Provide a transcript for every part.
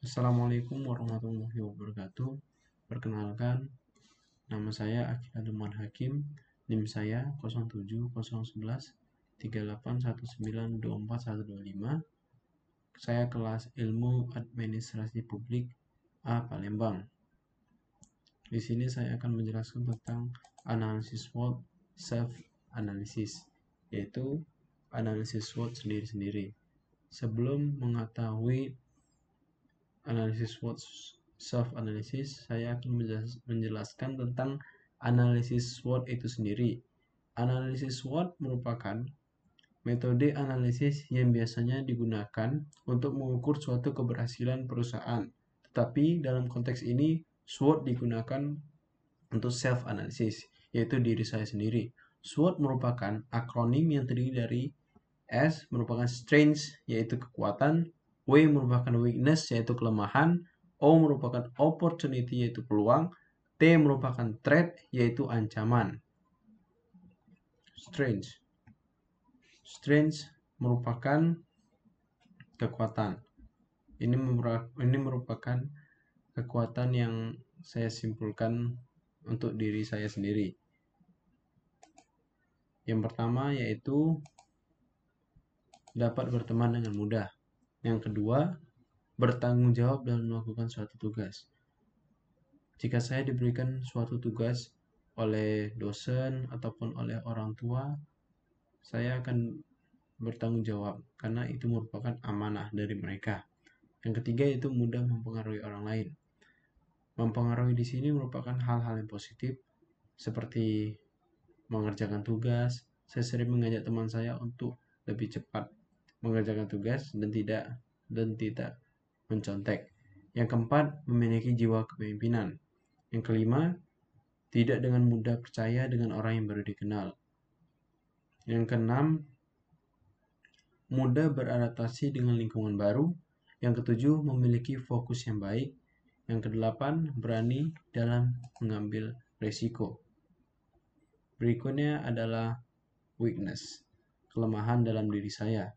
Assalamualaikum warahmatullahi wabarakatuh. Perkenalkan, nama saya Akil Aduman Hakim. NIM saya 07011138192425. Saya kelas Ilmu Administrasi Publik A Palembang. Di sini saya akan menjelaskan tentang analisis SWOT self analysis, yaitu analisis SWOT sendiri-sendiri. Sebelum mengetahui analisis SWOT self analysis, saya akan menjelaskan tentang analisis SWOT itu sendiri. Analisis SWOT merupakan metode analisis yang biasanya digunakan untuk mengukur suatu keberhasilan perusahaan. Tetapi dalam konteks ini, SWOT digunakan untuk self analysis, yaitu diri saya sendiri. SWOT merupakan akronim yang terdiri dari S merupakan strength, yaitu kekuatan, W merupakan weakness, yaitu kelemahan, O merupakan opportunity, yaitu peluang, T merupakan threat, yaitu ancaman. Strength merupakan kekuatan. Ini merupakan kekuatan yang saya simpulkan untuk diri saya sendiri. Yang pertama yaitu dapat berteman dengan mudah. Yang kedua, bertanggung jawab dalam melakukan suatu tugas. Jika saya diberikan suatu tugas oleh dosen ataupun oleh orang tua, saya akan bertanggung jawab karena itu merupakan amanah dari mereka. Yang ketiga itu mudah mempengaruhi orang lain. Mempengaruhi di sini merupakan hal-hal yang positif seperti mengerjakan tugas. Saya sering mengajak teman saya untuk lebih cepat mengerjakan tugas dan tidak mencontek. Yang keempat, memiliki jiwa kepemimpinan. Yang kelima, tidak dengan mudah percaya dengan orang yang baru dikenal. Yang keenam, mudah beradaptasi dengan lingkungan baru. Yang ketujuh, memiliki fokus yang baik. Yang kedelapan, berani dalam mengambil risiko. Berikutnya adalah weakness, kelemahan dalam diri saya.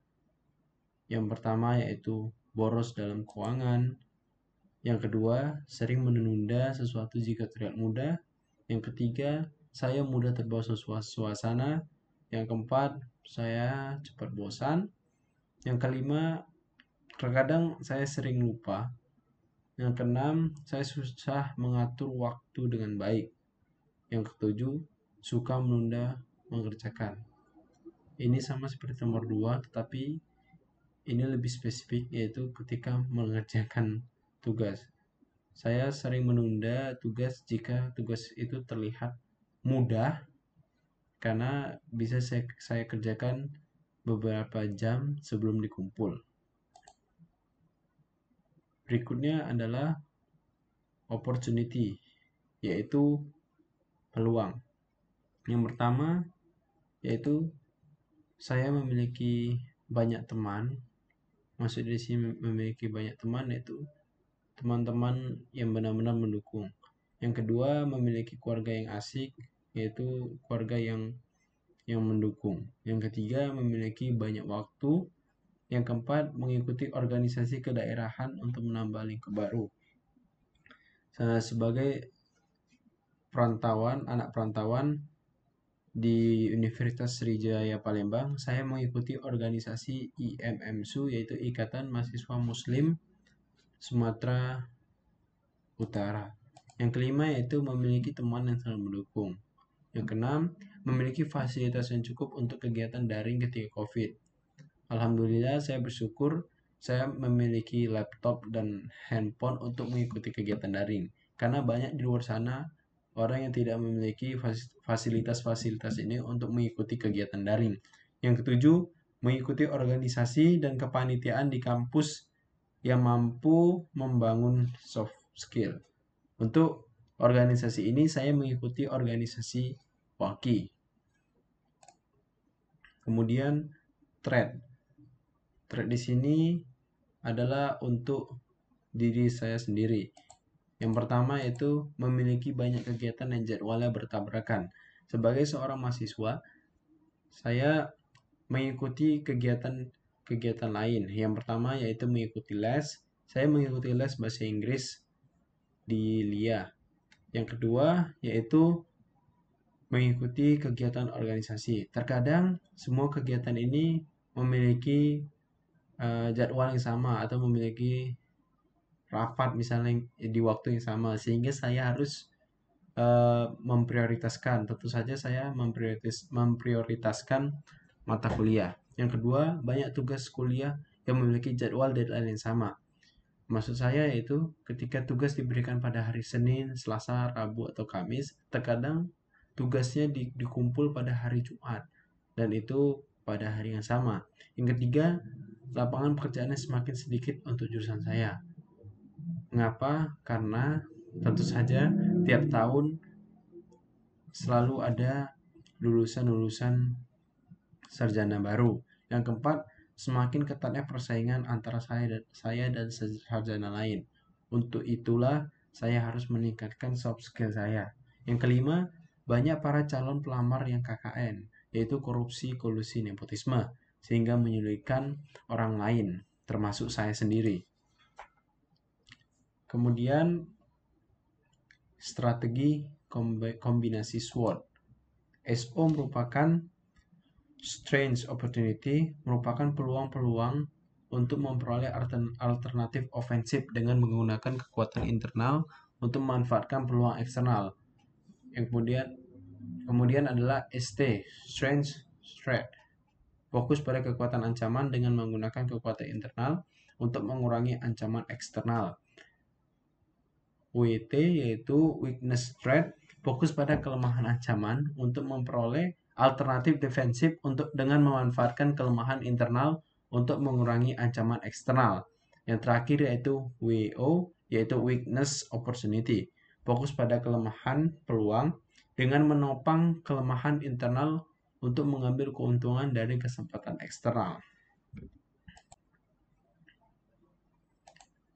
Yang pertama yaitu boros dalam keuangan. Yang kedua, sering menunda sesuatu jika terlihat mudah. Yang ketiga, saya mudah terbawa suasana. Yang keempat, saya cepat bosan. Yang kelima, terkadang saya sering lupa. Yang keenam, saya susah mengatur waktu dengan baik. Yang ketujuh, suka menunda mengerjakan. Ini sama seperti nomor 2, tetapi ini lebih spesifik, yaitu ketika mengerjakan tugas. Saya sering menunda tugas jika tugas itu terlihat mudah, karena bisa saya kerjakan beberapa jam sebelum dikumpul. Berikutnya adalah opportunity, yaitu peluang. Yang pertama yaitu saya memiliki banyak teman. Maksud di sini memiliki banyak teman yaitu teman-teman yang benar-benar mendukung. Yang kedua, memiliki keluarga yang asik, yaitu keluarga yang mendukung. Yang ketiga, memiliki banyak waktu. Yang keempat, mengikuti organisasi kedaerahan untuk menambah lingkup baru. Sebagai anak perantauan di Universitas Sriwijaya Palembang, saya mengikuti organisasi IMMSU, yaitu Ikatan Mahasiswa Muslim Sumatera Utara. Yang kelima yaitu memiliki teman yang selalu mendukung. Yang keenam, memiliki fasilitas yang cukup untuk kegiatan daring ketika COVID. Alhamdulillah, saya bersyukur saya memiliki laptop dan handphone untuk mengikuti kegiatan daring. Karena banyak di luar sana orang yang tidak memiliki fasilitas-fasilitas ini untuk mengikuti kegiatan daring. Yang ketujuh, mengikuti organisasi dan kepanitiaan di kampus yang mampu membangun soft skill. Untuk organisasi ini saya mengikuti organisasi WAKI. Kemudian threat di sini adalah untuk diri saya sendiri. Yang pertama yaitu memiliki banyak kegiatan dan jadwalnya bertabrakan. Sebagai seorang mahasiswa, saya mengikuti kegiatan lain. Yang pertama yaitu mengikuti les. saya mengikuti les bahasa Inggris di LIA. Yang kedua yaitu mengikuti kegiatan organisasi. Terkadang semua kegiatan ini memiliki jadwal yang sama atau memiliki rapat misalnya di waktu yang sama, sehingga saya harus memprioritaskan. Tentu saja saya memprioritaskan mata kuliah. Yang kedua, banyak tugas kuliah yang memiliki jadwal deadline yang sama. Maksud saya yaitu ketika tugas diberikan pada hari Senin, Selasa, Rabu, atau Kamis, terkadang tugasnya dikumpul pada hari Jumat, dan itu pada hari yang sama. Yang ketiga, lapangan pekerjaannya semakin sedikit untuk jurusan saya. Mengapa? Karena tentu saja tiap tahun selalu ada lulusan-lulusan sarjana baru. Yang keempat, semakin ketatnya persaingan antara saya dan sarjana lain. Untuk itulah saya harus meningkatkan soft skill saya. Yang kelima, banyak para calon pelamar yang KKN, yaitu korupsi, kolusi, nepotisme, sehingga menyulitkan orang lain, termasuk saya sendiri. Kemudian, strategi kombinasi SWOT. SO merupakan strange opportunity, merupakan peluang-peluang untuk memperoleh alternatif ofensif dengan menggunakan kekuatan internal untuk memanfaatkan peluang eksternal. Yang kemudian adalah ST, strange threat, fokus pada kekuatan ancaman dengan menggunakan kekuatan internal untuk mengurangi ancaman eksternal. WT yaitu weakness threat, fokus pada kelemahan ancaman untuk memperoleh alternatif defensif dengan memanfaatkan kelemahan internal untuk mengurangi ancaman eksternal. Yang terakhir yaitu WO, yaitu weakness opportunity, fokus pada kelemahan peluang dengan menopang kelemahan internal untuk mengambil keuntungan dari kesempatan eksternal.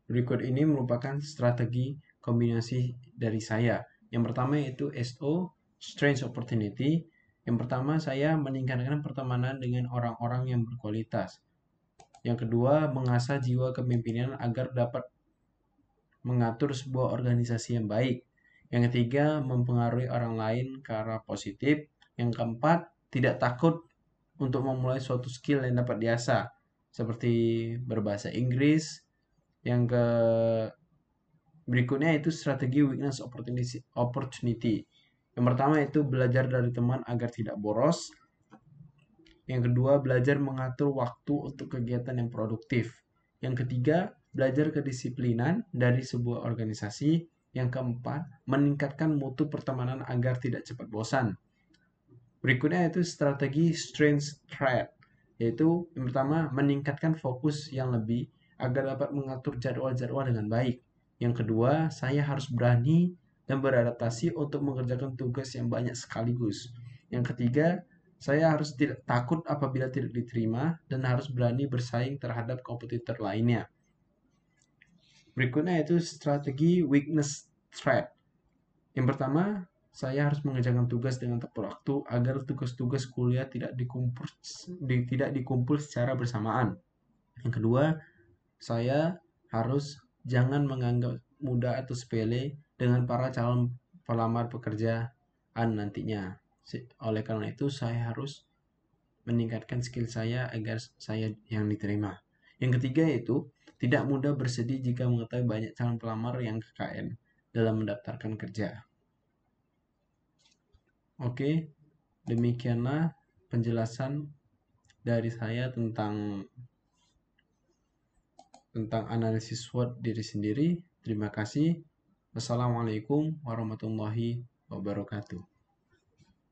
Berikut ini merupakan strategi kombinasi dari saya. Yang pertama yaitu SO, Strange Opportunity. Yang pertama, saya meningkatkan pertemanan dengan orang-orang yang berkualitas. Yang kedua, mengasah jiwa kepemimpinan agar dapat mengatur sebuah organisasi yang baik. Yang ketiga, mempengaruhi orang lain ke arah positif. Yang keempat, tidak takut untuk memulai suatu skill yang dapat diasah, seperti berbahasa Inggris. Yang berikutnya itu strategi weakness opportunity. Yang pertama itu belajar dari teman agar tidak boros. Yang kedua, belajar mengatur waktu untuk kegiatan yang produktif. Yang ketiga, belajar kedisiplinan dari sebuah organisasi. Yang keempat, meningkatkan mutu pertemanan agar tidak cepat bosan. Berikutnya itu strategi strength threat, yaitu yang pertama, meningkatkan fokus yang lebih agar dapat mengatur jadwal-jadwal dengan baik. Yang kedua, saya harus berani dan beradaptasi untuk mengerjakan tugas yang banyak sekaligus. Yang ketiga, saya harus tidak takut apabila tidak diterima dan harus berani bersaing terhadap kompetitor lainnya. Berikutnya itu strategi weakness threat. Yang pertama, saya harus mengerjakan tugas dengan tepat waktu agar tugas-tugas kuliah tidak dikumpul secara bersamaan. Yang kedua, saya harus jangan menganggap mudah atau sepele dengan para calon pelamar pekerjaan nantinya. Oleh karena itu, saya harus meningkatkan skill saya agar saya yang diterima. Yang ketiga yaitu tidak mudah bersedih jika mengetahui banyak calon pelamar yang KKN dalam mendaftarkan kerja. Oke, demikianlah penjelasan dari saya tentang analisis SWOT diri sendiri. Terima kasih. Wassalamualaikum warahmatullahi wabarakatuh.